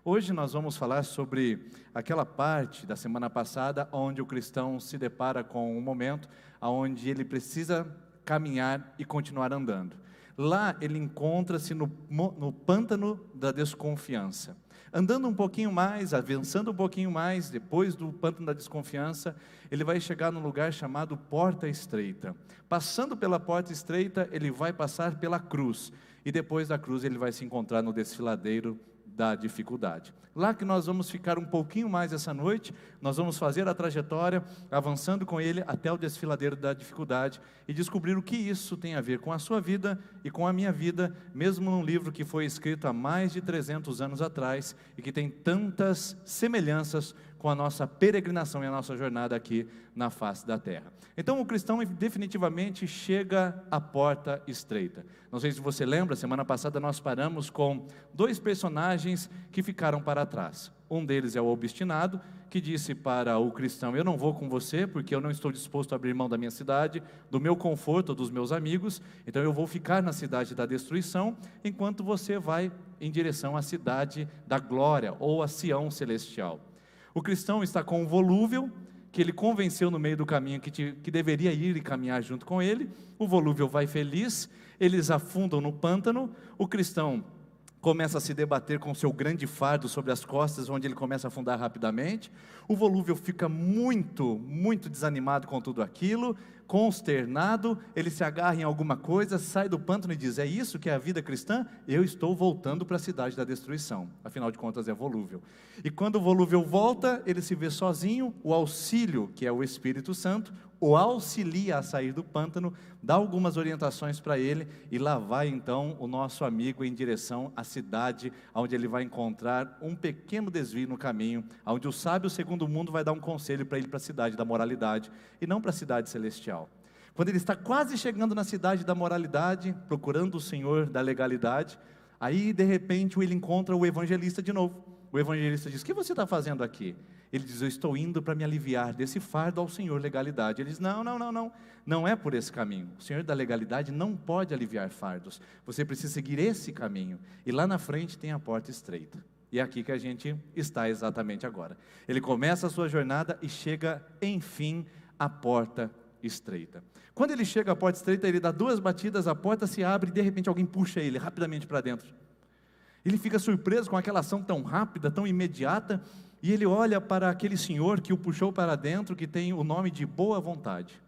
Hoje nós vamos falar sobre aquela parte da semana passada onde o cristão se depara com um momento onde ele precisa caminhar e continuar andando. Lá ele encontra-se no pântano da desconfiança. Andando um pouquinho mais, avançando um pouquinho mais, depois do pântano da desconfiança, ele vai chegar num lugar chamado Porta Estreita. Passando pela Porta Estreita, ele vai passar pela cruz. E depois da cruz ele vai se encontrar no desfiladeiro da dificuldade. Lá que nós vamos ficar um pouquinho mais essa noite, nós vamos fazer a trajetória, avançando com ele até o desfiladeiro da dificuldade e descobrir o que isso tem a ver com a sua vida e com a minha vida, mesmo num livro que foi escrito há mais de 300 anos atrás e que tem tantas semelhanças com a nossa peregrinação e a nossa jornada aqui na face da terra. Então o cristão definitivamente chega à porta estreita. Não sei se você lembra, semana passada nós paramos com dois personagens que ficaram para trás. Um deles é o obstinado, que disse para o cristão: eu não vou com você, porque eu não estou disposto a abrir mão da minha cidade, do meu conforto, dos meus amigos, então eu vou ficar na cidade da destruição, enquanto você vai em direção à cidade da glória, ou a Sião celestial. O cristão está com o volúvel, que ele convenceu no meio do caminho que deveria ir e caminhar junto com ele. O volúvel vai feliz, eles afundam no pântano, o cristão começa a se debater com o seu grande fardo sobre as costas, onde ele começa a afundar rapidamente. O volúvel fica muito desanimado com tudo aquilo, consternado, ele se agarra em alguma coisa, sai do pântano e diz: é isso que é a vida cristã? Eu estou voltando para a cidade da destruição. Afinal de contas é volúvel. E quando o volúvel volta, ele se vê sozinho. O auxílio, que é o Espírito Santo, o auxilia a sair do pântano, dá algumas orientações para ele, e lá vai então o nosso amigo em direção à cidade, onde ele vai encontrar um pequeno desvio no caminho, onde o sábio segundo mundo vai dar um conselho para ele, para a cidade da moralidade, e não para a cidade celestial. Quando ele está quase chegando na cidade da moralidade, procurando o Senhor da legalidade, aí de repente ele encontra o evangelista de novo. O evangelista diz: o que você está fazendo aqui? Ele diz: eu estou indo para me aliviar desse fardo ao Senhor legalidade. Ele diz: não é por esse caminho. O Senhor da legalidade não pode aliviar fardos. Você precisa seguir esse caminho. E lá na frente tem a porta estreita. E é aqui que a gente está exatamente agora. Ele começa a sua jornada e chega, enfim, à porta estreita. Quando ele chega à porta estreita, ele dá 2 batidas, a porta se abre e de repente alguém puxa ele rapidamente para dentro. Ele fica surpreso com aquela ação tão rápida, tão imediata, e ele olha para aquele senhor que o puxou para dentro, que tem o nome de boa vontade.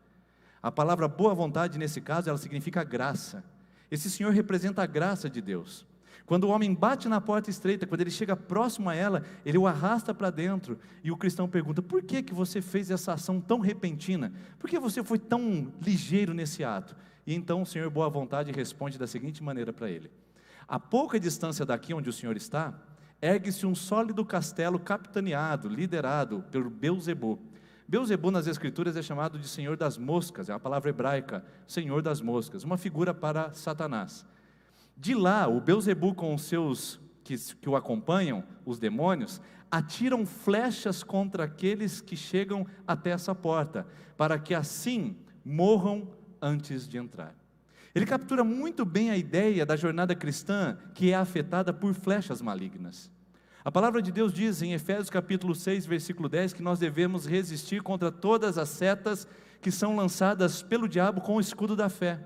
A palavra boa vontade nesse caso, ela significa graça. Esse senhor representa a graça de Deus. Quando o homem bate na porta estreita, quando ele chega próximo a ela, ele o arrasta para dentro, e o cristão pergunta: por que você fez essa ação tão repentina? Por que você foi tão ligeiro nesse ato? E então o senhor boa vontade responde da seguinte maneira para ele: a pouca distância daqui onde o senhor está, ergue-se um sólido castelo capitaneado, liderado pelo Belzebu. Belzebu nas escrituras é chamado de Senhor das Moscas, é a palavra hebraica, Senhor das Moscas, uma figura para Satanás. De lá, o Belzebu com os seus que o acompanham, os demônios, atiram flechas contra aqueles que chegam até essa porta, para que assim morram antes de entrar. Ele captura muito bem a ideia da jornada cristã, que é afetada por flechas malignas. A palavra de Deus diz em Efésios capítulo 6, versículo 10, que nós devemos resistir contra todas as setas que são lançadas pelo diabo com o escudo da fé.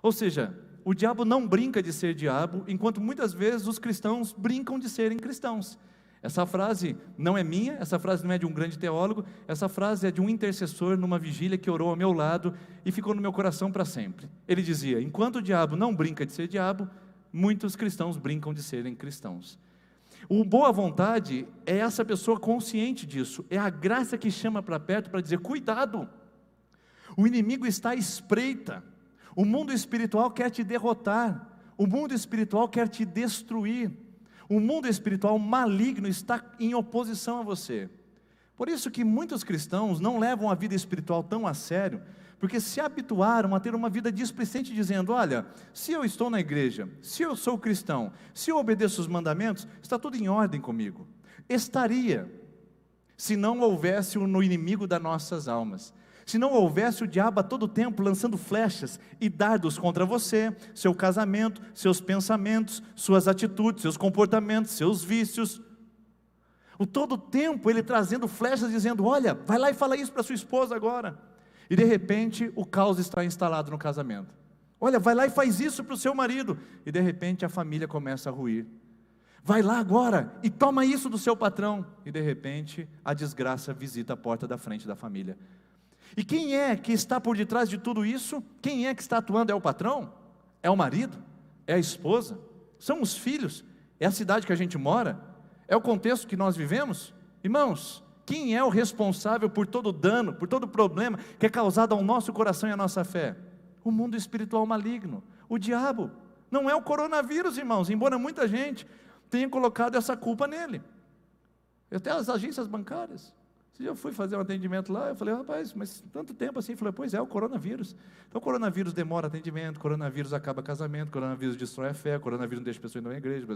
Ou seja, o diabo não brinca de ser diabo, enquanto muitas vezes os cristãos brincam de serem cristãos. Essa frase não é minha, essa frase não é de um grande teólogo, essa frase é de um intercessor numa vigília que orou ao meu lado e ficou no meu coração para sempre. Ele dizia: enquanto o diabo não brinca de ser diabo, muitos cristãos brincam de serem cristãos. O boa vontade é essa pessoa consciente disso, é a graça que chama para perto para dizer: cuidado, o inimigo está à espreita, o mundo espiritual quer te derrotar, o mundo espiritual quer te destruir. O mundo espiritual maligno está em oposição a você. Por isso que muitos cristãos não levam a vida espiritual tão a sério, porque se habituaram a ter uma vida displicente, dizendo: olha, se eu estou na igreja, se eu sou cristão, se eu obedeço os mandamentos, está tudo em ordem comigo. Estaria, se não houvesse no inimigo das nossas almas, se não houvesse o diabo a todo tempo lançando flechas e dardos contra você, seu casamento, seus pensamentos, suas atitudes, seus comportamentos, seus vícios, O todo tempo ele trazendo flechas, dizendo: olha, vai lá e fala isso para sua esposa agora. E de repente o caos está instalado no casamento. Olha, vai lá e faz isso para o seu marido. E de repente a família começa a ruir. Vai lá agora e toma isso do seu patrão. E de repente a desgraça visita a porta da frente da família. E quem é que está por detrás de tudo isso? Quem é que está atuando? É o patrão? É o marido? É a esposa? São os filhos? É a cidade que a gente mora? É o contexto que nós vivemos? Irmãos, quem é o responsável por todo dano, por todo problema que é causado ao nosso coração e à nossa fé? O mundo espiritual maligno, o diabo. Não é o coronavírus, irmãos, embora muita gente tenha colocado essa culpa nele. Até as agências bancárias. Eu fui fazer um atendimento lá, eu falei: rapaz, mas tanto tempo assim? Eu falei: pois é, o coronavírus. Então o coronavírus demora atendimento, o coronavírus acaba casamento, o coronavírus destrói a fé, o coronavírus não deixa pessoas ir na igreja.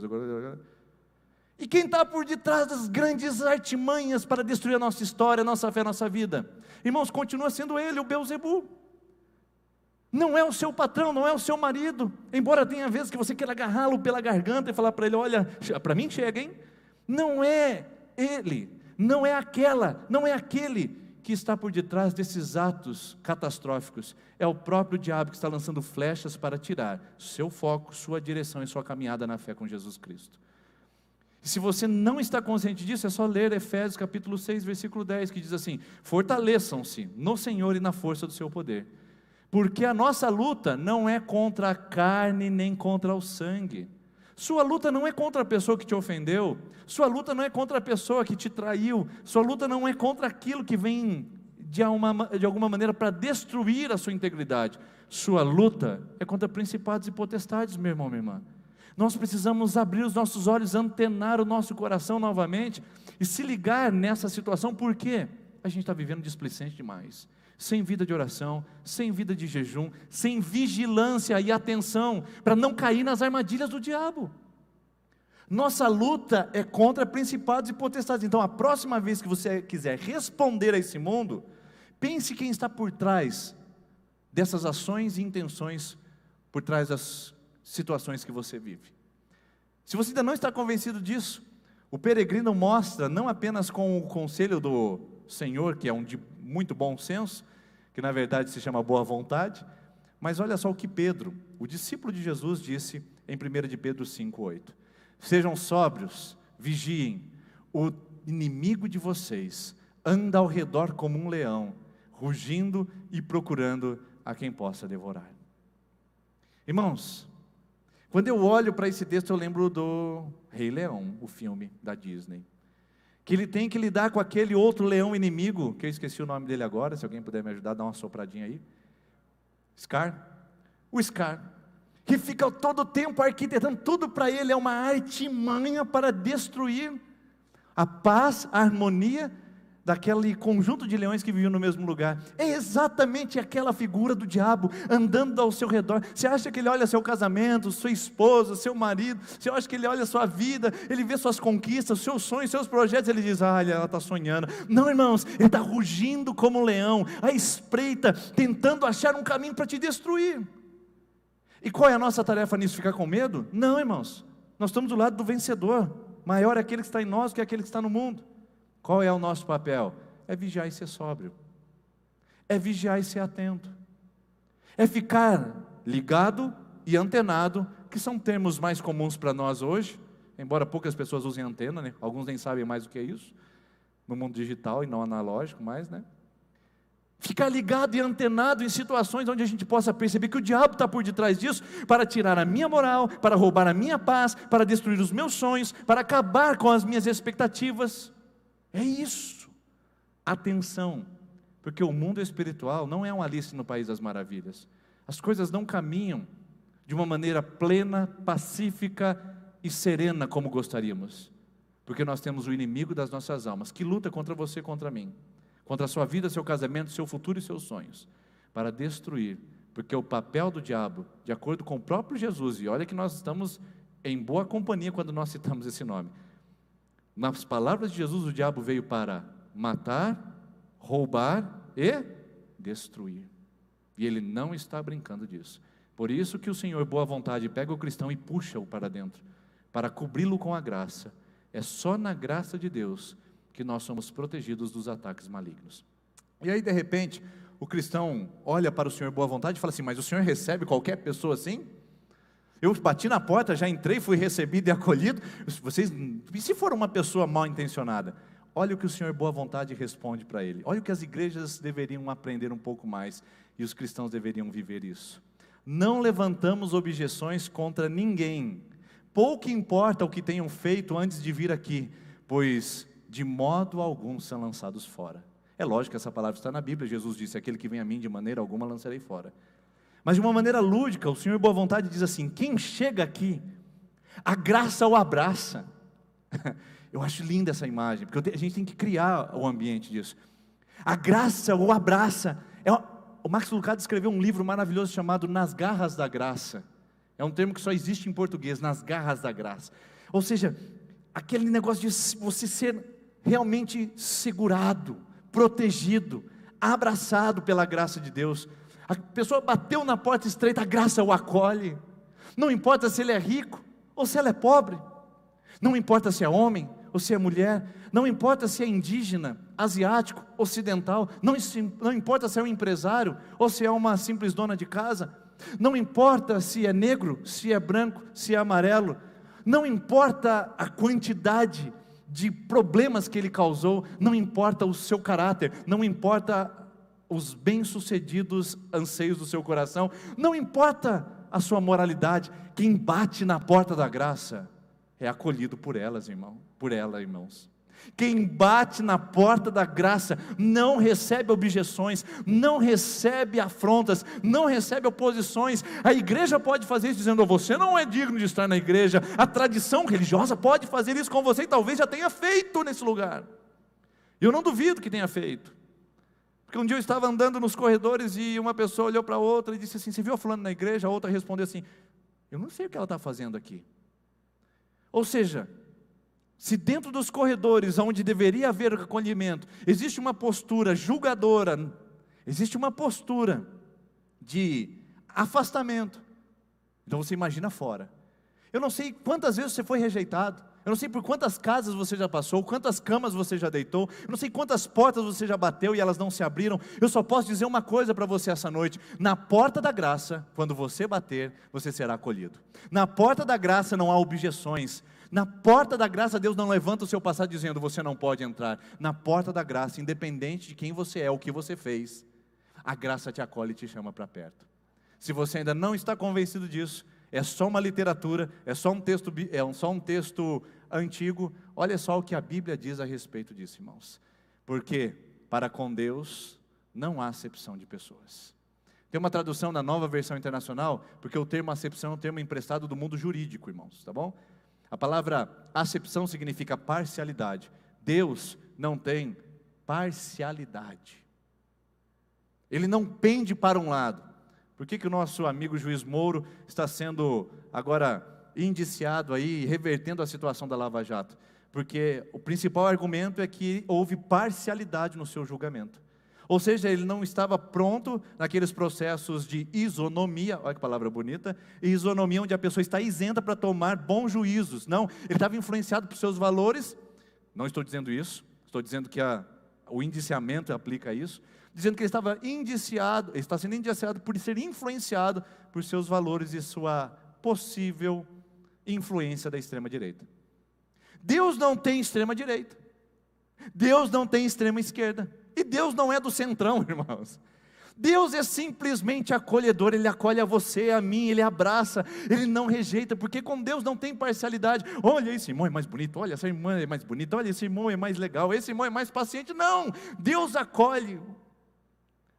E quem está por detrás das grandes artimanhas para destruir a nossa história, a nossa fé, a nossa vida? Irmãos, continua sendo ele, o Beelzebul. Não é o seu patrão, não é o seu marido, embora tenha vezes que você queira agarrá-lo pela garganta e falar para ele: olha, para mim chega, hein? Não é ele, não é aquela, não é aquele que está por detrás desses atos catastróficos. É o próprio diabo que está lançando flechas para tirar seu foco, sua direção e sua caminhada na fé com Jesus Cristo. E se você não está consciente disso, é só ler Efésios capítulo 6, versículo 10, que diz assim: fortaleçam-se no Senhor e na força do seu poder. Porque a nossa luta não é contra a carne nem contra o sangue. Sua luta não é contra a pessoa que te ofendeu. Sua luta não é contra a pessoa que te traiu. Sua luta não é contra aquilo que vem de alguma maneira para destruir a sua integridade. Sua luta é contra principados e potestades, meu irmão, minha irmã. Nós precisamos abrir os nossos olhos, antenar o nosso coração novamente e se ligar nessa situação. Por quê? A gente está vivendo displicente demais. Sem vida de oração, sem vida de jejum, sem vigilância e atenção, para não cair nas armadilhas do diabo. Nossa luta é contra principados e potestades. Então a próxima vez que você quiser responder a esse mundo, pense quem está por trás dessas ações e intenções, por trás das situações que você vive. Se você ainda não está convencido disso, o peregrino mostra, não apenas com o conselho do Senhor, que é um de muito bom senso, que na verdade se chama boa vontade, mas olha só o que Pedro, o discípulo de Jesus, disse em 1 de Pedro 5,8: sejam sóbrios, vigiem, o inimigo de vocês anda ao redor como um leão, rugindo e procurando a quem possa devorar. Irmãos, quando eu olho para esse texto, eu lembro do Rei Leão, o filme da Disney, que ele tem que lidar com aquele outro leão inimigo, que eu esqueci o nome dele agora, se alguém puder me ajudar, dá uma sopradinha aí. Scar? O Scar, que fica todo o tempo arquitetando, tudo para ele é uma artimanha para destruir a paz, a harmonia daquele conjunto de leões que viviam no mesmo lugar. É exatamente aquela figura do diabo andando ao seu redor. Você acha que ele olha seu casamento, sua esposa, seu marido? Você acha que ele olha sua vida, ele vê suas conquistas, seus sonhos, seus projetos? Ele diz: ah, ela está sonhando. Não, irmãos, ele está rugindo como um leão, à espreita, tentando achar um caminho para te destruir. E qual é a nossa tarefa nisso? Ficar com medo? Não, irmãos, nós estamos do lado do vencedor. Maior é aquele que está em nós do que aquele que está no mundo. Qual é o nosso papel? É vigiar e ser sóbrio, é vigiar e ser atento, é ficar ligado e antenado, que são termos mais comuns para nós hoje, embora poucas pessoas usem antena, né? Alguns nem sabem mais o que é isso, no mundo digital e não analógico mais, né? Ficar ligado e antenado em situações onde a gente possa perceber que o diabo está por detrás disso, para tirar a minha moral, para roubar a minha paz, para destruir os meus sonhos, para acabar com as minhas expectativas. É isso, atenção, porque o mundo espiritual não é um Alice no País das Maravilhas. As coisas não caminham de uma maneira plena, pacífica e serena como gostaríamos, porque nós temos o inimigo das nossas almas, que luta contra você e contra mim, contra a sua vida, seu casamento, seu futuro e seus sonhos, para destruir, porque o papel do diabo, de acordo com o próprio Jesus, e olha que nós estamos em boa companhia quando nós citamos esse nome, nas palavras de Jesus, o diabo veio para matar, roubar e destruir. E ele não está brincando disso. Por isso que o Senhor, boa vontade, pega o cristão e puxa-o para dentro, para cobri-lo com a graça. É só na graça de Deus que nós somos protegidos dos ataques malignos. E aí, de repente, o cristão olha para o Senhor boa vontade e fala assim: mas o Senhor recebe qualquer pessoa assim? Eu bati na porta, já entrei, fui recebido e acolhido. E se for uma pessoa mal intencionada? Olha o que o Senhor boa vontade responde para ele. Olha o que as igrejas deveriam aprender um pouco mais, e os cristãos deveriam viver isso. Não levantamos objeções contra ninguém. Pouco importa o que tenham feito antes de vir aqui, pois de modo algum são lançados fora. É lógico que essa palavra está na Bíblia. Jesus disse: aquele que vem a mim de maneira alguma lançarei fora. Mas de uma maneira lúdica, o Senhor boa vontade diz assim: quem chega aqui, a graça o abraça. Eu acho linda essa imagem, porque a gente tem que criar o ambiente disso. A graça o abraça. O Max Lucado escreveu um livro maravilhoso chamado Nas Garras da Graça. É um termo que só existe em português, nas garras da graça. Ou seja, aquele negócio de você ser realmente segurado, protegido, abraçado pela graça de Deus. A pessoa bateu na porta estreita, a graça o acolhe. Não importa se ele é rico ou se ela é pobre. Não importa se é homem ou se é mulher. Não importa se é indígena, asiático, ocidental. Não importa se é um empresário ou se é uma simples dona de casa. Não importa se é negro, se é branco, se é amarelo. Não importa a quantidade de problemas que ele causou. Não importa o seu caráter. Não importa os bem-sucedidos anseios do seu coração. Não importa a sua moralidade. Quem bate na porta da graça é acolhido por elas, irmão, por ela, irmãos. Quem bate na porta da graça não recebe objeções, não recebe afrontas, não recebe oposições. A igreja pode fazer isso dizendo: você não é digno de estar na igreja. A tradição religiosa pode fazer isso com você e talvez já tenha feito nesse lugar. Eu não duvido que tenha feito. Porque um dia eu estava andando nos corredores e uma pessoa olhou para outra e disse assim: você viu a fulana na igreja? A outra respondeu assim: eu não sei o que ela está fazendo aqui. Ou seja, se dentro dos corredores, onde deveria haver acolhimento, existe uma postura julgadora, existe uma postura de afastamento, então você imagina fora. Eu não sei quantas vezes você foi rejeitado, eu não sei por quantas casas você já passou, quantas camas você já deitou, eu não sei quantas portas você já bateu e elas não se abriram. Eu só posso dizer uma coisa para você essa noite: na porta da graça, quando você bater, você será acolhido. Na porta da graça não há objeções. Na porta da graça, Deus não levanta o seu passado dizendo: você não pode entrar. Na porta da graça, independente de quem você é, o que você fez, a graça te acolhe e te chama para perto. Se você ainda não está convencido disso, é só uma literatura, é só um texto antigo. Olha só o que a Bíblia diz a respeito disso, irmãos. Porque para com Deus não há acepção de pessoas. Tem uma tradução na Nova Versão Internacional, porque o termo acepção é um termo emprestado do mundo jurídico, irmãos, tá bom? A palavra acepção significa parcialidade. Deus não tem parcialidade. Ele não pende para um lado. Por que o nosso amigo juiz Moro está sendo agora indiciado aí, revertendo a situação da Lava Jato? Porque o principal argumento é que houve parcialidade no seu julgamento. Ou seja, ele não estava pronto naqueles processos de isonomia, olha que palavra bonita, isonomia onde a pessoa está isenta para tomar bons juízos. Não, ele estava influenciado por seus valores. Não estou dizendo isso, estou dizendo que o indiciamento aplica isso, dizendo que ele estava indiciado, ele está sendo indiciado por ser influenciado por seus valores e sua possível influência da extrema-direita. Deus não tem extrema-direita, Deus não tem extrema-esquerda, e Deus não é do centrão, irmãos. Deus é simplesmente acolhedor, Ele acolhe a você, a mim, Ele abraça, Ele não rejeita, porque com Deus não tem parcialidade. Olha, esse irmão é mais bonito, olha, essa irmã é mais bonita, olha, esse irmão é mais legal, esse irmão é mais paciente. Não, Deus acolhe.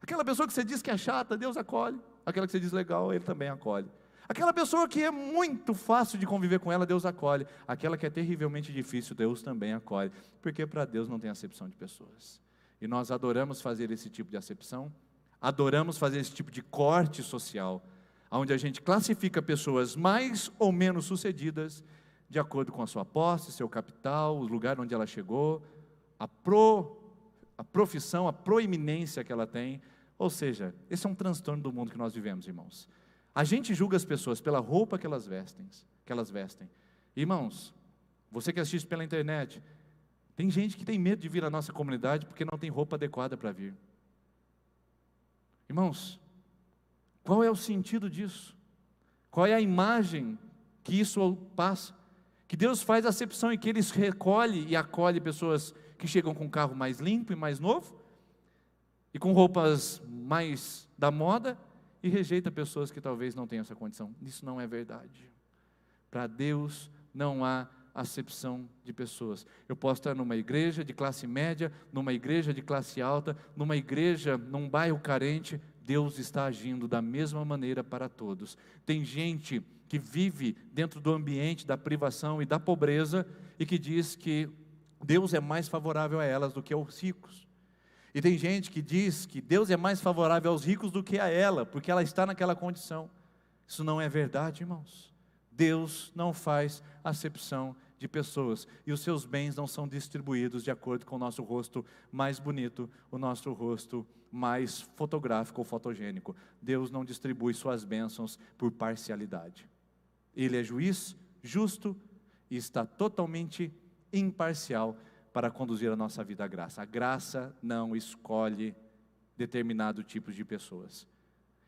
Aquela pessoa que você diz que é chata, Deus acolhe. Aquela que você diz legal, Ele também acolhe. Aquela pessoa que é muito fácil de conviver com ela, Deus acolhe. Aquela que é terrivelmente difícil, Deus também acolhe. Porque para Deus não tem acepção de pessoas. E nós adoramos fazer esse tipo de acepção, adoramos fazer esse tipo de corte social, onde a gente classifica pessoas mais ou menos sucedidas, de acordo com a sua posse, seu capital, o lugar onde ela chegou, a profissão, a proeminência que ela tem. Ou seja, esse é um transtorno do mundo que nós vivemos, irmãos. A gente julga as pessoas pela roupa que elas vestem. Irmãos, Você que assiste pela internet, tem gente que tem medo de vir à nossa comunidade porque não tem roupa adequada para vir. Irmãos, qual é o sentido disso? Qual é a imagem que isso passa? Que Deus faz acepção em que Ele recolhe e acolhe pessoas que chegam com um carro mais limpo e mais novo, e com roupas mais da moda, e rejeita pessoas que talvez não tenham essa condição. Isso não é verdade. Para Deus não há acepção de pessoas. Eu posso estar numa igreja de classe média, numa igreja de classe alta, numa igreja, num bairro carente, Deus está agindo da mesma maneira para todos. Tem gente que vive dentro do ambiente da privação e da pobreza e que diz que Deus é mais favorável a elas do que aos ricos. E tem gente que diz que Deus é mais favorável aos ricos do que a ela, porque ela está naquela condição. Isso não é verdade, irmãos. Deus não faz acepção de pessoas, e os seus bens não são distribuídos de acordo com o nosso rosto mais bonito, o nosso rosto mais fotográfico ou fotogênico. Deus não distribui suas bênçãos por parcialidade. Ele é juiz justo e está totalmente imparcial para conduzir a nossa vida à graça. A graça não escolhe determinado tipo de pessoas.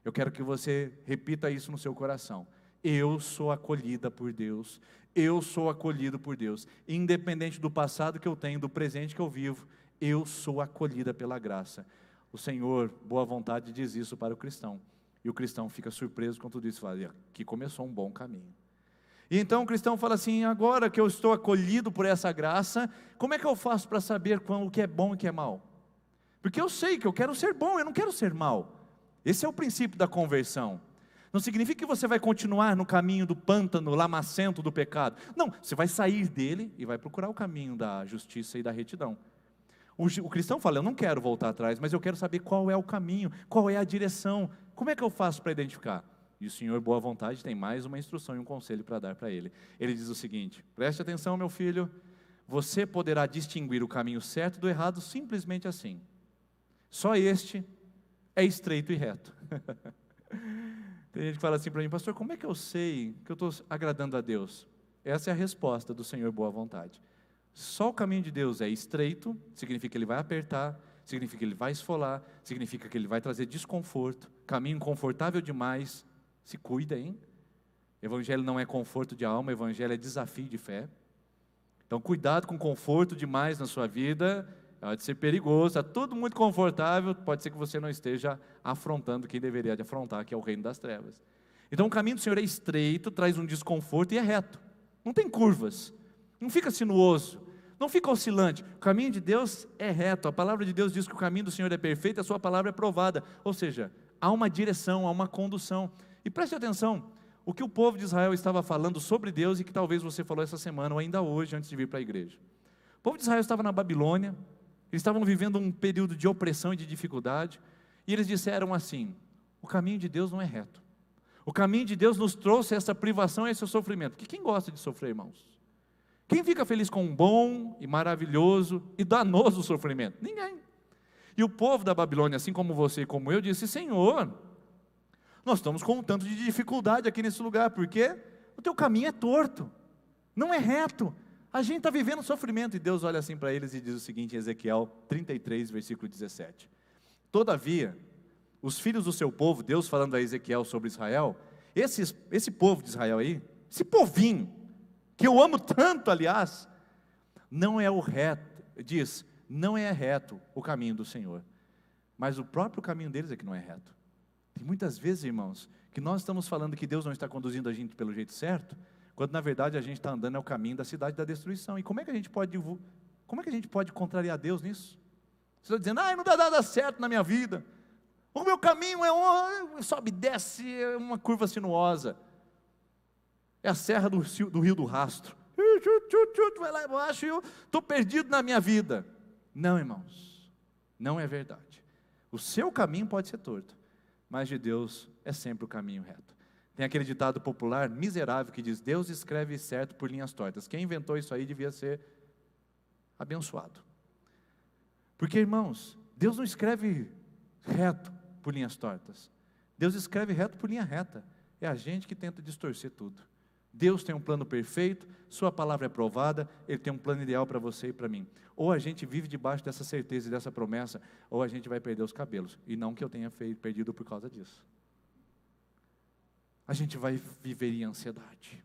Eu quero que você repita isso no seu coração. Eu sou acolhida por Deus. Eu sou acolhido por Deus. Independente do passado que eu tenho, do presente que eu vivo, eu sou acolhida pela graça. O Senhor, boa vontade, diz isso para o cristão. E o cristão fica surpreso com tudo isso. Fala, que começou um bom caminho. E então o cristão fala assim, agora que eu estou acolhido por essa graça, como é que eu faço para saber o que é bom e o que é mal? Porque eu sei que eu quero ser bom, eu não quero ser mal. Esse é o princípio da conversão. Não significa que você vai continuar no caminho do pântano lamacento do pecado. Não, você vai sair dele e vai procurar o caminho da justiça e da retidão. O cristão fala, eu não quero voltar atrás, mas eu quero saber qual é o caminho, qual é a direção. Como é que eu faço para identificar? E o Senhor, boa vontade, tem mais uma instrução e um conselho para dar para ele. Ele diz o seguinte, preste atenção, meu filho, você poderá distinguir o caminho certo do errado simplesmente assim. Só este é estreito e reto. Tem gente que fala assim para mim, pastor, como é que eu sei que eu estou agradando a Deus? Essa é a resposta do Senhor, boa vontade. Só o caminho de Deus é estreito, significa que Ele vai apertar, significa que Ele vai esfolar, significa que Ele vai trazer desconforto, caminho confortável demais, se cuida, hein? Evangelho não é conforto de alma, evangelho é desafio de fé. Então cuidado com conforto demais na sua vida, pode ser perigoso, está tudo muito confortável, pode ser que você não esteja afrontando quem deveria de afrontar, que é o reino das trevas. Então o caminho do Senhor é estreito, traz um desconforto e é reto, não tem curvas, não fica sinuoso, não fica oscilante. O caminho de Deus é reto, a palavra de Deus diz que o caminho do Senhor é perfeito, a sua palavra é provada, ou seja, há uma direção, há uma condução. E preste atenção, o que o povo de Israel estava falando sobre Deus e que talvez você falou essa semana ou ainda hoje antes de vir para a igreja. O povo de Israel estava na Babilônia, eles estavam vivendo um período de opressão e de dificuldade, e eles disseram assim, o caminho de Deus não é reto. O caminho de Deus nos trouxe essa privação e esse sofrimento. Porque quem gosta de sofrer, irmãos? Quem fica feliz com um bom e maravilhoso e danoso sofrimento? Ninguém. E o povo da Babilônia, assim como você e como eu, disse, Senhor, nós estamos com um tanto de dificuldade aqui nesse lugar, porque o teu caminho é torto, não é reto, a gente está vivendo sofrimento. E Deus olha assim para eles e diz o seguinte em Ezequiel 33, versículo 17, todavia, os filhos do seu povo, Deus falando a Ezequiel sobre Israel, esse povo de Israel aí, esse povinho, que eu amo tanto aliás, não é o reto, diz, não é reto o caminho do Senhor, mas o próprio caminho deles é que não é reto. Tem muitas vezes, irmãos, que nós estamos falando que Deus não está conduzindo a gente pelo jeito certo, quando na verdade a gente está andando é o caminho da cidade da destruição. E como é que a gente pode contrariar Deus nisso? Você está dizendo, não dá nada certo na minha vida, o meu caminho é sobe e desce, é uma curva sinuosa, é a serra do Rio do Rastro, vai lá embaixo e eu estou perdido na minha vida. Não, irmãos, não é verdade. O seu caminho pode ser torto, mas de Deus é sempre o caminho reto. Tem aquele ditado popular miserável que diz, Deus escreve certo por linhas tortas. Quem inventou isso aí devia ser abençoado. Porque, irmãos, Deus não escreve reto por linhas tortas. Deus escreve reto por linha reta. É a gente que tenta distorcer tudo. Deus tem um plano perfeito, sua palavra é provada, Ele tem um plano ideal para você e para mim. Ou a gente vive debaixo dessa certeza e dessa promessa, ou a gente vai perder os cabelos. E não que eu tenha perdido por causa disso. A gente vai viver em ansiedade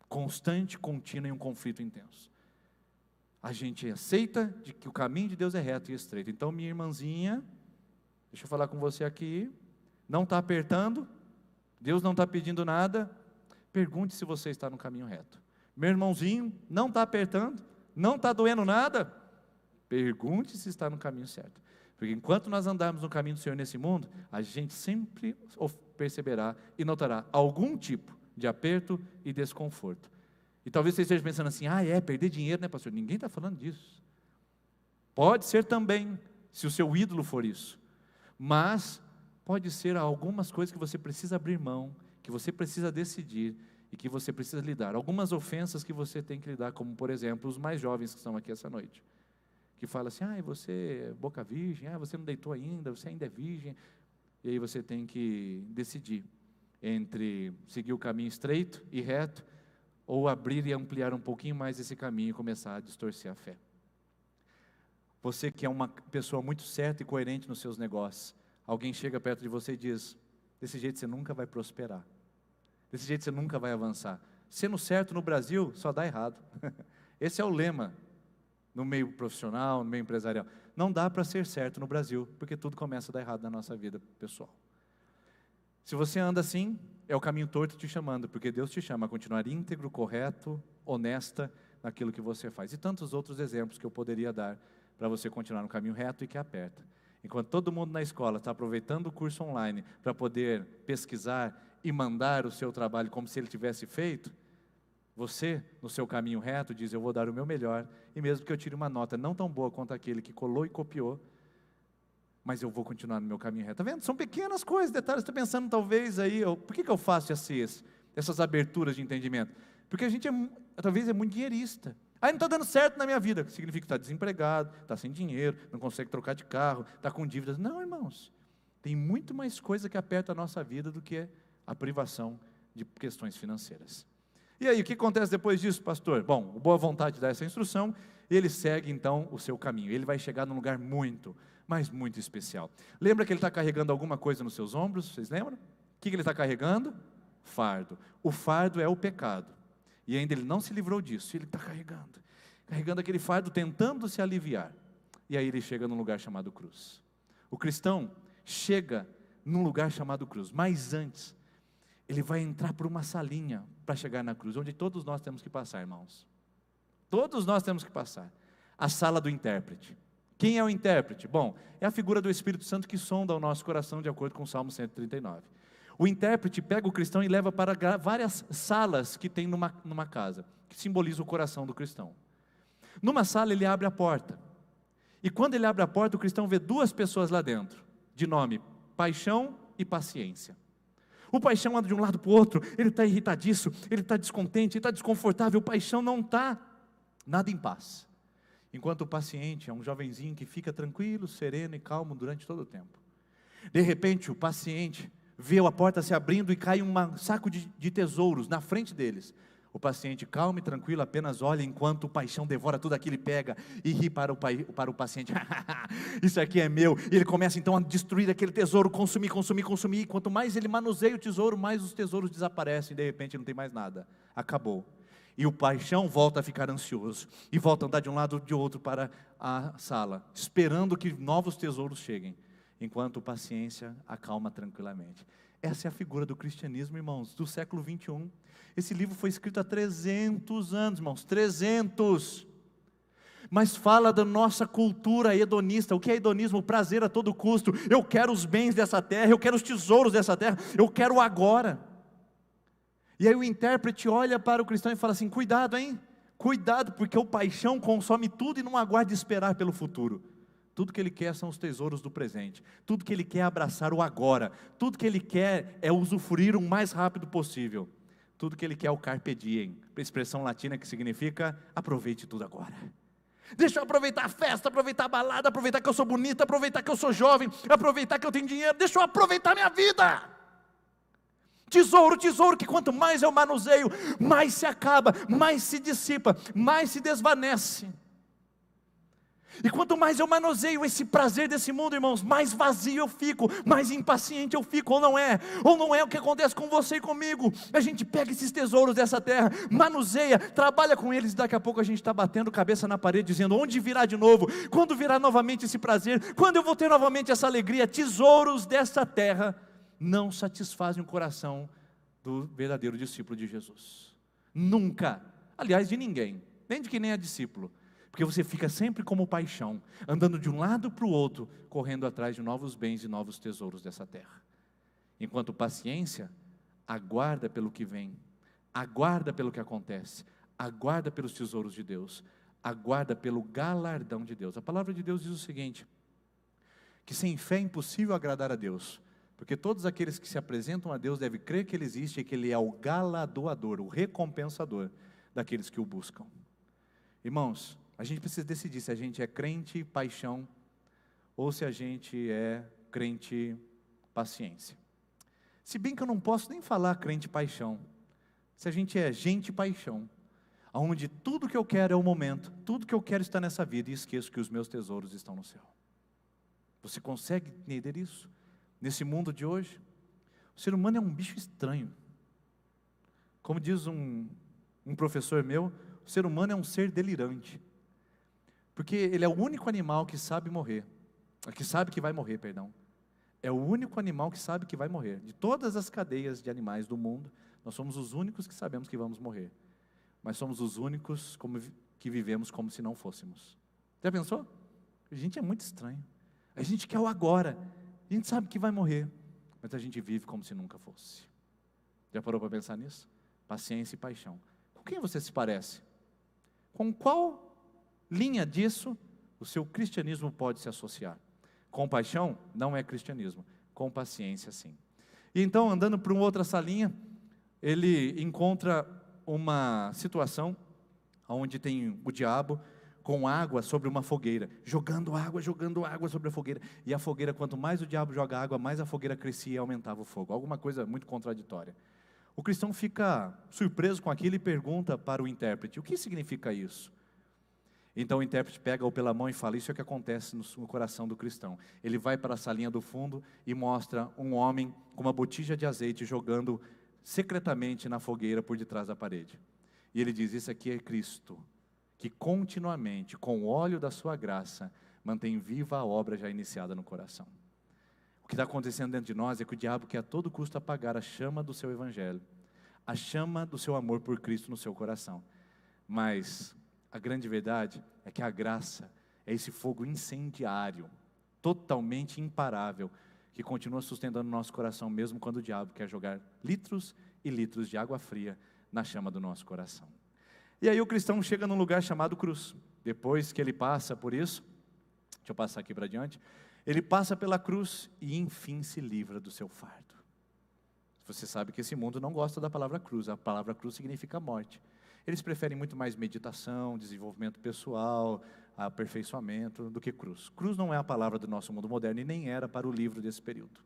constante, contínua e um conflito intenso. A gente aceita de que o caminho de Deus é reto e estreito. Então, minha irmãzinha, deixa eu falar com você aqui, não está apertando, Deus não está pedindo nada, pergunte se você está no caminho reto. Meu irmãozinho, não está apertando, não está doendo nada, pergunte se está no caminho certo. Porque enquanto nós andarmos no caminho do Senhor nesse mundo, a gente sempre perceberá e notará algum tipo de aperto e desconforto. E talvez você esteja pensando assim, perder dinheiro, né, pastor? Ninguém está falando disso. Pode ser também, se o seu ídolo for isso. Mas pode ser algumas coisas que você precisa abrir mão, que você precisa decidir e que você precisa lidar. Algumas ofensas que você tem que lidar, como por exemplo, os mais jovens que estão aqui essa noite. Que falam assim, você é boca virgem, você não deitou ainda, você ainda é virgem. E aí você tem que decidir entre seguir o caminho estreito e reto, ou abrir e ampliar um pouquinho mais esse caminho e começar a distorcer a fé. Você que é uma pessoa muito certa e coerente nos seus negócios, alguém chega perto de você e diz, desse jeito você nunca vai prosperar, desse jeito você nunca vai avançar. Sendo certo no Brasil, só dá errado. Esse é o lema no meio profissional, no meio empresarial. Não dá para ser certo no Brasil, porque tudo começa a dar errado na nossa vida pessoal. Se você anda assim, é o caminho torto te chamando, porque Deus te chama a continuar íntegro, correto, honesta naquilo que você faz. E tantos outros exemplos que eu poderia dar para você continuar no caminho reto e que aperta. Enquanto todo mundo na escola está aproveitando o curso online para poder pesquisar e mandar o seu trabalho como se ele tivesse feito, você, no seu caminho reto, diz, eu vou dar o meu melhor, e mesmo que eu tire uma nota não tão boa quanto aquele que colou e copiou, mas eu vou continuar no meu caminho reto. Está vendo? São pequenas coisas, detalhes. Estou pensando talvez aí, por que eu faço essas aberturas de entendimento? Porque a gente talvez é muito dinheirista. Não está dando certo na minha vida. Significa que está desempregado, está sem dinheiro, não consegue trocar de carro, está com dívidas. Não, irmãos. Tem muito mais coisa que aperta a nossa vida do que a privação de questões financeiras. E aí, o que acontece depois disso, pastor? Bom, boa vontade dá essa instrução, e ele segue então o seu caminho. Ele vai chegar num lugar muito, mas muito especial. Lembra que ele está carregando alguma coisa nos seus ombros? Vocês lembram? O que ele está carregando? Fardo. O fardo é o pecado. E ainda ele não se livrou disso. Ele está carregando aquele fardo, tentando se aliviar. E aí ele chega num lugar chamado cruz. O cristão chega num lugar chamado cruz. Mas antes, ele vai entrar por uma salinha para chegar na cruz, onde todos nós temos que passar, irmãos. Todos nós temos que passar. A sala do intérprete. Quem é o intérprete? Bom, é a figura do Espírito Santo que sonda o nosso coração, de acordo com o Salmo 139. O intérprete pega o cristão e leva para várias salas que tem numa casa, que simboliza o coração do cristão. Numa sala ele abre a porta, e quando ele abre a porta, o cristão vê duas pessoas lá dentro, de nome Paixão e Paciência. O Paixão anda de um lado para o outro, ele está irritadiço, ele está descontente, ele está desconfortável. O Paixão não está nada em paz. Enquanto o Paciente é um jovenzinho que fica tranquilo, sereno e calmo durante todo o tempo. De repente o Paciente vê a porta se abrindo e cai um saco de tesouros na frente deles. O Paciente calmo e tranquilo apenas olha enquanto o Paixão devora tudo aquilo e pega e ri para o Paciente. Isso aqui é meu. E ele começa então a destruir aquele tesouro, consumir. E quanto mais ele manuseia o tesouro, mais os tesouros desaparecem. E de repente não tem mais nada. Acabou. E o Paixão volta a ficar ansioso. E volta a andar de um lado ou de outro para a sala, esperando que novos tesouros cheguem. Enquanto o Paciência acalma tranquilamente. Essa é a figura do cristianismo, irmãos, do século 21. Esse livro foi escrito há 300 anos, irmãos, 300. Mas fala da nossa cultura hedonista. O que é hedonismo? O prazer a todo custo. Eu quero os bens dessa terra, eu quero os tesouros dessa terra, eu quero agora. E aí o intérprete olha para o cristão e fala assim, cuidado, hein? Cuidado, porque o Paixão consome tudo e não aguarda esperar pelo futuro. Tudo que ele quer são os tesouros do presente. Tudo que ele quer é abraçar o agora. Tudo que ele quer é usufruir o mais rápido possível. Tudo que ele quer é o carpe diem, expressão latina que significa aproveite tudo agora. Deixa eu aproveitar a festa, aproveitar a balada, aproveitar que eu sou bonita, aproveitar que eu sou jovem, aproveitar que eu tenho dinheiro, deixa eu aproveitar a minha vida. Tesouro, tesouro que quanto mais eu manuseio, mais se acaba, mais se dissipa, mais se desvanece. E quanto mais eu manuseio esse prazer desse mundo, irmãos, mais vazio eu fico, mais impaciente eu fico, ou não é? Ou não é o que acontece com você e comigo? A gente pega esses tesouros dessa terra, manuseia, trabalha com eles, e daqui a pouco a gente está batendo cabeça na parede, dizendo, onde virá de novo? Quando virá novamente esse prazer? Quando eu vou ter novamente essa alegria? Tesouros dessa terra não satisfazem o coração do verdadeiro discípulo de Jesus. Nunca, aliás, de ninguém, nem de quem nem é discípulo. Porque você fica sempre como paixão, andando de um lado para o outro, correndo atrás de novos bens e novos tesouros dessa terra. Enquanto paciência, aguarda pelo que vem, aguarda pelo que acontece, aguarda pelos tesouros de Deus, aguarda pelo galardão de Deus. A palavra de Deus diz o seguinte, que sem fé é impossível agradar a Deus, porque todos aqueles que se apresentam a Deus devem crer que Ele existe e que Ele é o galardoador, o recompensador daqueles que o buscam. Irmãos, a gente precisa decidir se a gente é crente paixão ou se a gente é crente paciência. Se bem que eu não posso nem falar crente paixão, se a gente é gente paixão, onde tudo que eu quero é o momento, tudo que eu quero está nessa vida e esqueço que os meus tesouros estão no céu. Você consegue entender isso? Nesse mundo de hoje, o ser humano é um bicho estranho. Como diz um professor meu, o ser humano é um ser delirante. Porque ele é o único animal que sabe morrer, que sabe que vai morrer, perdão. É o único animal que sabe que vai morrer. De todas as cadeias de animais do mundo, nós somos os únicos que sabemos que vamos morrer. Mas somos os únicos que vivemos como se não fôssemos. Já pensou? A gente é muito estranho. A gente quer o agora. A gente sabe que vai morrer, mas a gente vive como se nunca fosse. Já parou para pensar nisso? Paciência e paixão. Com quem você se parece? Com qual linha disso o seu cristianismo pode se associar? Com paixão não é cristianismo, com paciência sim. E então, andando para uma outra salinha, ele encontra uma situação onde tem o diabo com água sobre uma fogueira, jogando água sobre a fogueira, e a fogueira, quanto mais o diabo joga água, mais a fogueira crescia e aumentava o fogo, alguma coisa muito contraditória. O cristão fica surpreso com aquilo e pergunta para o intérprete, o que significa isso? Então o intérprete pega-o pela mão e fala, isso é o que acontece no coração do cristão. Ele vai para a salinha do fundo e mostra um homem com uma botija de azeite jogando secretamente na fogueira por detrás da parede. E ele diz, isso aqui é Cristo, que continuamente, com o óleo da sua graça, mantém viva a obra já iniciada no coração. O que está acontecendo dentro de nós é que o diabo quer a todo custo apagar a chama do seu evangelho, a chama do seu amor por Cristo no seu coração. Mas a grande verdade é que a graça é esse fogo incendiário, totalmente imparável, que continua sustentando o nosso coração, mesmo quando o diabo quer jogar litros e litros de água fria na chama do nosso coração. E aí o cristão chega num lugar chamado cruz. Depois que ele passa por isso, deixa eu passar aqui para diante, ele passa pela cruz e enfim se livra do seu fardo. Você sabe que esse mundo não gosta da palavra cruz, a palavra cruz significa morte. Eles preferem muito mais meditação, desenvolvimento pessoal, aperfeiçoamento, do que cruz. Cruz não é a palavra do nosso mundo moderno e nem era para o livro desse período.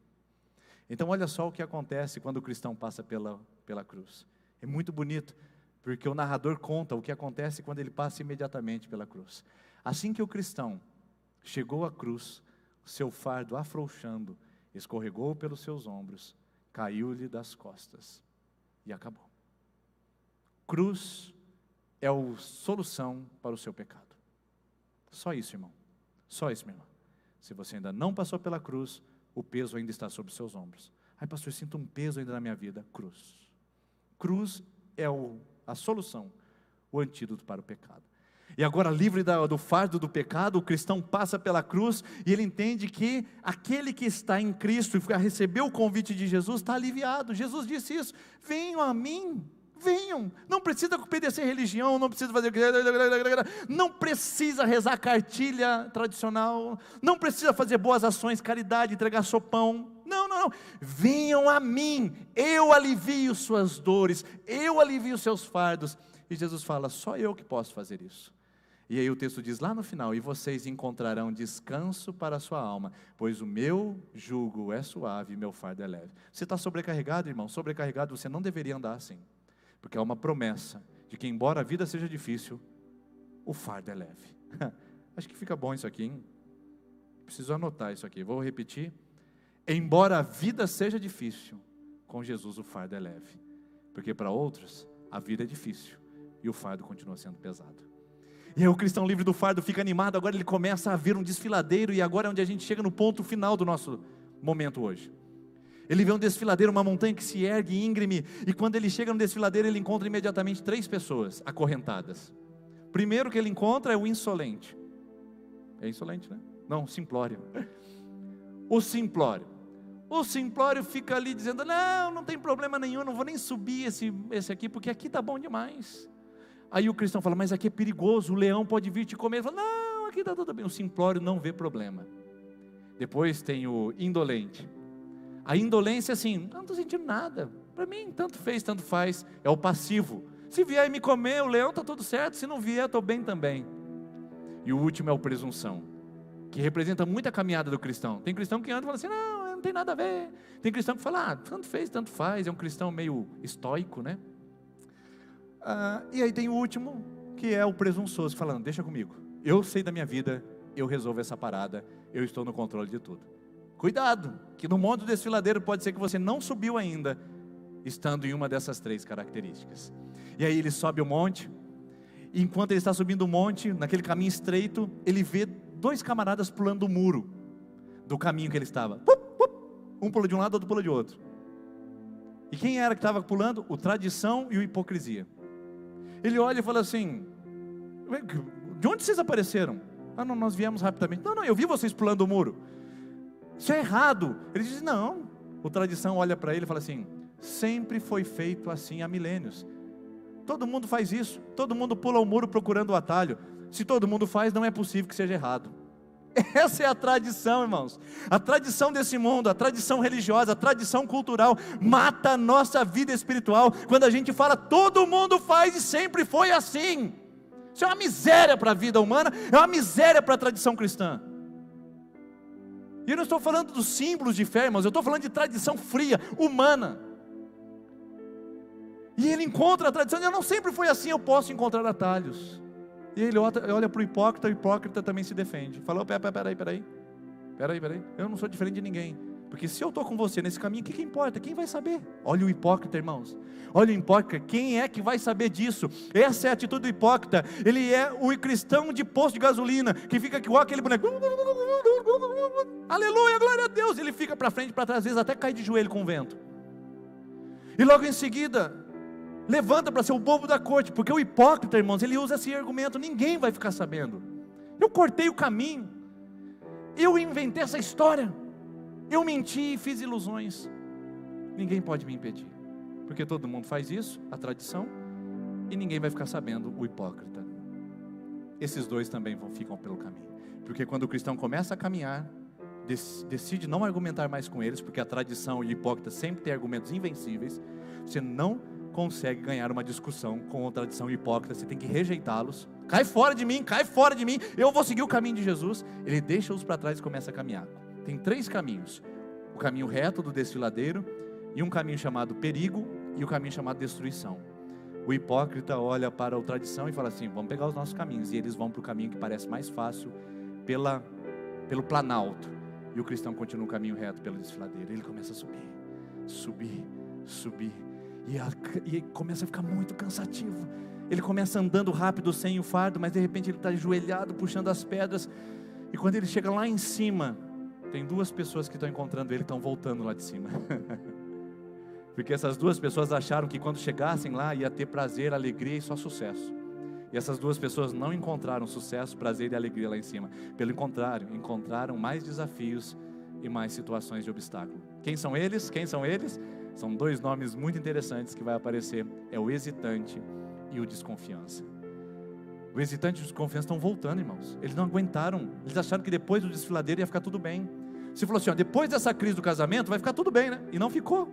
Então olha só o que acontece quando o cristão passa pela cruz. É muito bonito, porque o narrador conta o que acontece quando ele passa imediatamente pela cruz. Assim que o cristão chegou à cruz, o seu fardo afrouxando, escorregou pelos seus ombros, caiu-lhe das costas e acabou. Cruz é a solução para o seu pecado. Só isso, irmão. Só isso, minha irmã. Se você ainda não passou pela cruz, o peso ainda está sobre os seus ombros. Ai, pastor, eu sinto um peso ainda na minha vida. Cruz. Cruz é a solução, o antídoto para o pecado. E agora, livre do fardo do pecado, o cristão passa pela cruz e ele entende que aquele que está em Cristo e recebeu o convite de Jesus está aliviado. Jesus disse isso: venham a mim, venham, não precisa obedecer religião, não precisa fazer, não precisa rezar cartilha tradicional, não precisa fazer boas ações, caridade, entregar sopão. Não, venham a mim, eu alivio suas dores, eu alivio seus fardos. E Jesus fala, só eu que posso fazer isso. E aí o texto diz lá no final: e vocês encontrarão descanso para a sua alma, pois o meu jugo é suave e meu fardo é leve. Você está sobrecarregado, irmão? Sobrecarregado, você não deveria andar assim, porque é uma promessa de que, embora a vida seja difícil, o fardo é leve. Acho que fica bom isso aqui, hein? Preciso anotar isso aqui, vou repetir. Embora a vida seja difícil, com Jesus o fardo é leve, porque para outros a vida é difícil e o fardo continua sendo pesado. E aí o cristão livre do fardo fica animado, agora ele começa a ver um desfiladeiro, e agora é onde a gente chega no ponto final do nosso momento hoje. Ele vê um desfiladeiro, uma montanha que se ergue íngreme, e quando ele chega no desfiladeiro, ele encontra imediatamente 3 pessoas acorrentadas. Primeiro que ele encontra é o insolente. É insolente, né? Não, simplório. O simplório. O simplório fica ali dizendo: não tem problema nenhum, não vou nem subir esse aqui, porque aqui está bom demais. Aí o cristão fala: mas aqui é perigoso, o leão pode vir te comer. Ele fala: não, aqui está tudo bem. O simplório não vê problema. Depois tem o indolente. A indolência é assim: não estou sentindo nada, para mim tanto fez, tanto faz. É o passivo: se vier me comer, o leão está tudo certo, se não vier, estou bem também. E o último é o presunção, que representa muito a caminhada do cristão. Tem cristão que anda e fala assim: não tem nada a ver. Tem cristão que fala: tanto fez, tanto faz. É um cristão meio estoico, né? E aí tem o último, que é o presunçoso, falando: deixa comigo, eu sei da minha vida, eu resolvo essa parada, eu estou no controle de tudo. Cuidado, que no mundo desfiladeiro pode ser que você não subiu ainda, estando em uma dessas 3 características. E aí ele sobe o monte, e enquanto ele está subindo o monte, naquele caminho estreito, ele vê 2 camaradas pulando o muro do caminho que ele estava. Um pula de um lado, outro pula de outro. E quem era que estava pulando? O tradição e o hipocrisia. Ele olha e fala assim: de onde vocês apareceram? Não, nós viemos rapidamente. Não, eu vi vocês pulando o muro. Isso é errado. Ele diz: não. O tradição olha para ele e fala assim: sempre foi feito assim há milênios. Todo mundo faz isso. Todo mundo pula o muro procurando o atalho. Se todo mundo faz, não é possível que seja errado. Essa é a tradição, irmãos. A tradição desse mundo, a tradição religiosa, a tradição cultural mata a nossa vida espiritual, quando a gente fala: todo mundo faz e sempre foi assim. Isso é uma miséria para a vida humana, é uma miséria para a tradição cristã. E eu não estou falando dos símbolos de fé, irmãos, eu estou falando de tradição fria, humana. E ele encontra a tradição: eu não sempre foi assim, eu posso encontrar atalhos. E ele olha para o hipócrita também se defende. Fala: peraí, eu não sou diferente de ninguém. Porque se eu estou com você nesse caminho, o que importa? Quem vai saber? Olha o hipócrita, irmãos. Olha o hipócrita, quem é que vai saber disso? Essa é a atitude do hipócrita. Ele é o cristão de posto de gasolina, que fica igual aquele boneco. Aleluia, glória a Deus. Ele fica para frente, para trás, às vezes até cai de joelho com o vento. E logo em seguida levanta para ser o bobo da corte, porque o hipócrita, irmãos, ele usa esse argumento: ninguém vai ficar sabendo. Eu cortei o caminho, eu inventei essa história, eu menti e fiz ilusões, ninguém pode me impedir, porque todo mundo faz isso, a tradição, e ninguém vai ficar sabendo. O hipócrita. Esses 2 também ficam pelo caminho, porque quando o cristão começa a caminhar, decide não argumentar mais com eles, porque a tradição e o hipócrita sempre tem argumentos invencíveis. Você não consegue ganhar uma discussão com a tradição hipócrita, você tem que rejeitá-los. Cai fora de mim, eu vou seguir o caminho de Jesus. Ele deixa-os para trás e começa a caminhar. Tem 3 caminhos: o caminho reto do desfiladeiro, e um caminho chamado perigo, e o caminho chamado destruição. O hipócrita olha para a tradição e fala assim: vamos pegar os nossos caminhos, e eles vão para o caminho que parece mais fácil, pelo planalto, e o cristão continua o caminho reto pelo desfiladeiro. Ele começa a subir, e começa a ficar muito cansativo. Ele começa andando rápido sem o fardo, mas de repente ele está ajoelhado, puxando as pedras, e quando ele chega lá em cima, tem 2 pessoas que estão encontrando ele, estão voltando lá de cima, porque essas 2 pessoas acharam que quando chegassem lá, ia ter prazer, alegria e só sucesso. E essas 2 pessoas não encontraram sucesso, prazer e alegria lá em cima. Pelo contrário, encontraram mais desafios e mais situações de obstáculo. Quem são eles? São 2 nomes muito interessantes que vai aparecer: é o hesitante e o desconfiança. O hesitante e o desconfiança estão voltando, irmãos. Eles não aguentaram, eles acharam que depois do desfiladeiro ia ficar tudo bem. Você falou assim: depois dessa crise do casamento vai ficar tudo bem, né? E não ficou.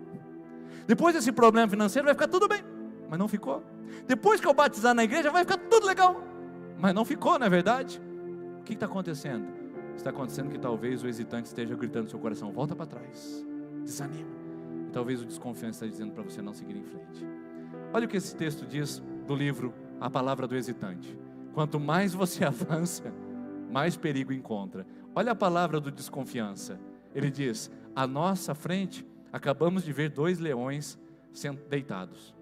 Depois desse problema financeiro vai ficar tudo bem, mas não ficou. Depois que eu batizar na igreja vai ficar tudo legal, mas não ficou, não é verdade? O que está acontecendo? Está acontecendo que talvez o hesitante esteja gritando no seu coração: volta para trás, desanima. E talvez o desconfiante esteja dizendo para você não seguir em frente. Olha o que esse texto diz do livro A Palavra do Hesitante. Quanto mais você avança, mais perigo encontra. Olha a palavra do desconfiança. Ele diz: à nossa frente acabamos de ver 2 leões deitados.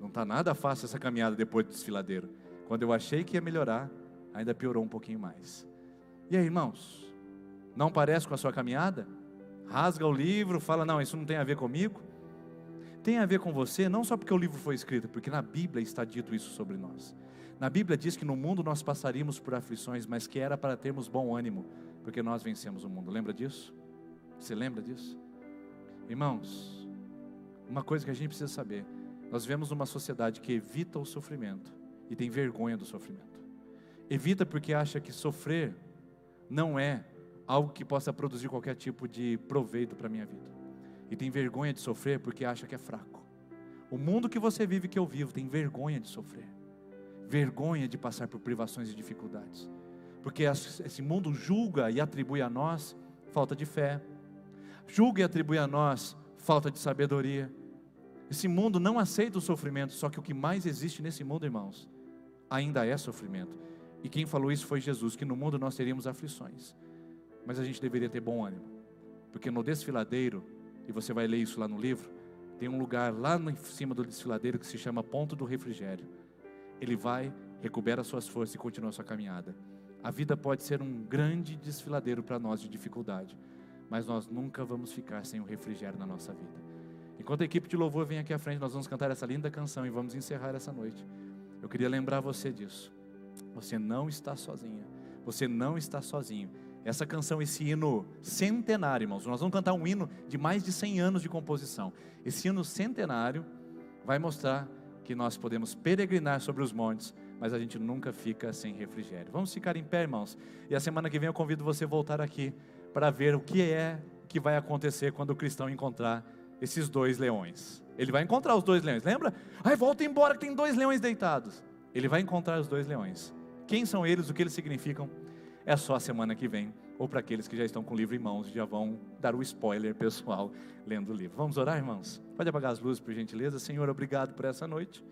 Não está nada fácil essa caminhada depois do desfiladeiro. Quando eu achei que ia melhorar, ainda piorou um pouquinho mais. E aí, irmãos, não parece com a sua caminhada? Rasga o livro, fala: não, isso não tem a ver comigo. Tem a ver com você, não só porque o livro foi escrito, porque na Bíblia está dito isso sobre nós. Na Bíblia diz que no mundo nós passaríamos por aflições, mas que era para termos bom ânimo, porque nós vencemos o mundo. Lembra disso? Você lembra disso? Irmãos, uma coisa que a gente precisa saber: nós vivemos numa sociedade que evita o sofrimento e tem vergonha do sofrimento. Evita porque acha que sofrer não é algo que possa produzir qualquer tipo de proveito para a minha vida. E tem vergonha de sofrer porque acha que é fraco. O mundo que você vive, que eu vivo, tem vergonha de sofrer. Vergonha de passar por privações e dificuldades. Porque esse mundo julga e atribui a nós falta de fé. Julga e atribui a nós falta de sabedoria. Esse mundo não aceita o sofrimento, só que o que mais existe nesse mundo, irmãos, ainda é sofrimento. E quem falou isso foi Jesus, que no mundo nós teríamos aflições. Mas a gente deveria ter bom ânimo. Porque no desfiladeiro, e você vai ler isso lá no livro, tem um lugar lá em cima do desfiladeiro que se chama Ponto do Refrigério. Ele vai, recupera suas forças e continua a sua caminhada. A vida pode ser um grande desfiladeiro para nós de dificuldade, mas nós nunca vamos ficar sem o refrigério na nossa vida. Enquanto a equipe de louvor vem aqui à frente, nós vamos cantar essa linda canção e vamos encerrar essa noite. Eu queria lembrar você disso. Você não está sozinha. Você não está sozinho. Essa canção, esse hino centenário, irmãos, nós vamos cantar um hino de mais de 100 anos de composição. Esse hino centenário vai mostrar que nós podemos peregrinar sobre os montes, mas a gente nunca fica sem refrigério. Vamos ficar em pé, irmãos, e a semana que vem eu convido você a voltar aqui para ver o que vai acontecer quando o cristão encontrar esses 2 leões. Ele vai encontrar os 2 leões, lembra? Ai, volta embora que tem 2 leões deitados. Ele vai encontrar os 2 leões. Quem são eles, o que eles significam? É só a semana que vem, ou para aqueles que já estão com o livro em mãos, já vão dar o spoiler pessoal lendo o livro. Vamos orar, irmãos? Pode apagar as luzes, por gentileza. Senhor, obrigado por essa noite.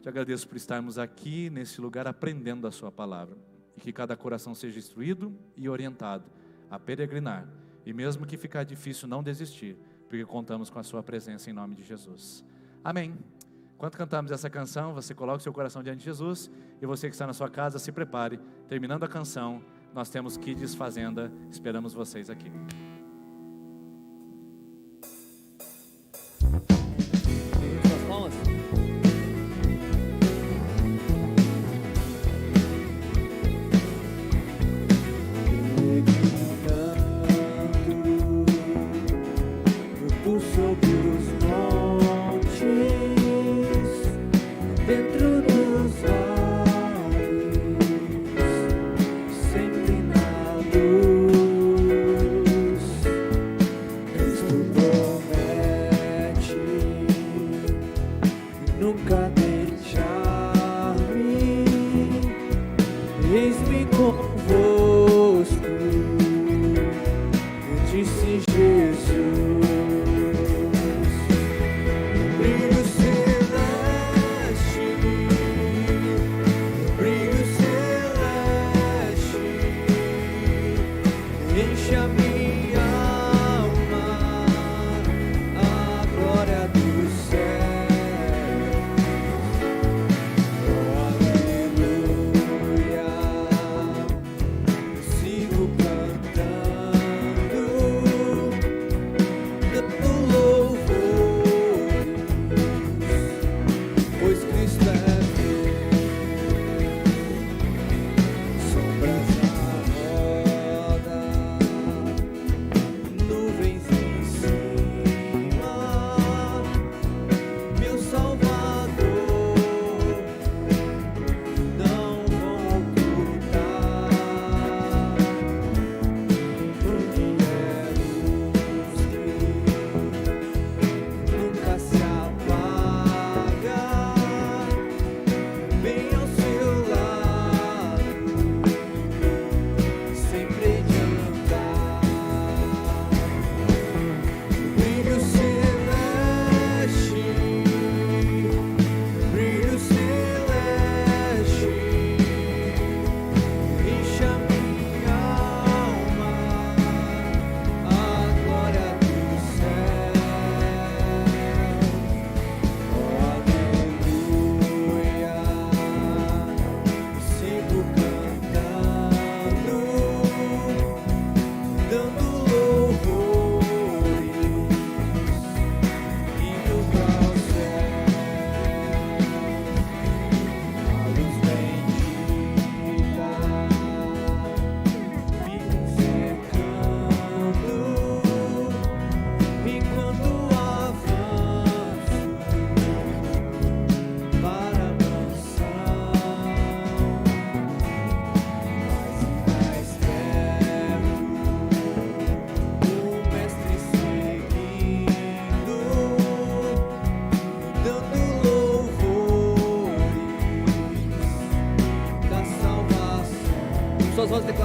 Te agradeço por estarmos aqui nesse lugar aprendendo a sua palavra, e que cada coração seja instruído e orientado a peregrinar, e mesmo que ficar difícil, não desistir, porque contamos com a sua presença em nome de Jesus. Amém. Enquanto cantamos essa canção, você coloca o seu coração diante de Jesus, e você que está na sua casa, se prepare. Terminando a canção, nós temos Kids Fazenda, esperamos vocês aqui.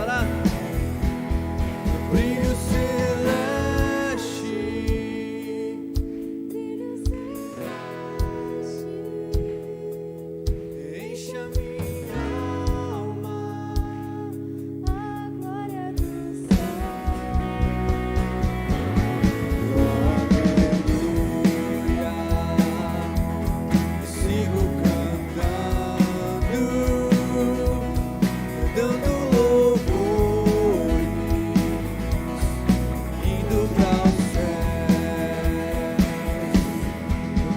declarar. Brilho celeste, enche a minha alma, a glória do céu. aleluia. Sigo cantando, dando louvores, indo para o céu.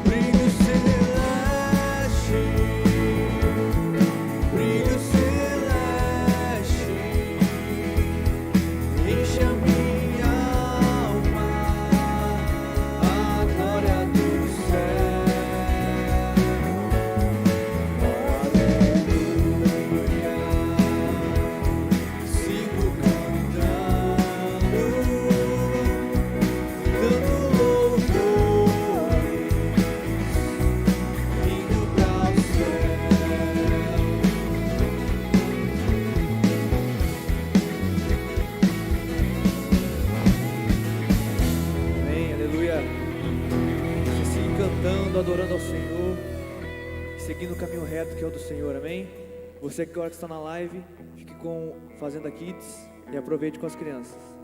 Brilho celeste, enche a minha alma, a glória do céu. Aleluia. Sigo cantando, dando louvores, indo para o céu. Amém, aleluia. Você siga cantando, adorando ao Senhor, seguindo o caminho reto que é o do Senhor, amém? Você que agora está na live, fique com Fazenda Kids e aproveite com as crianças.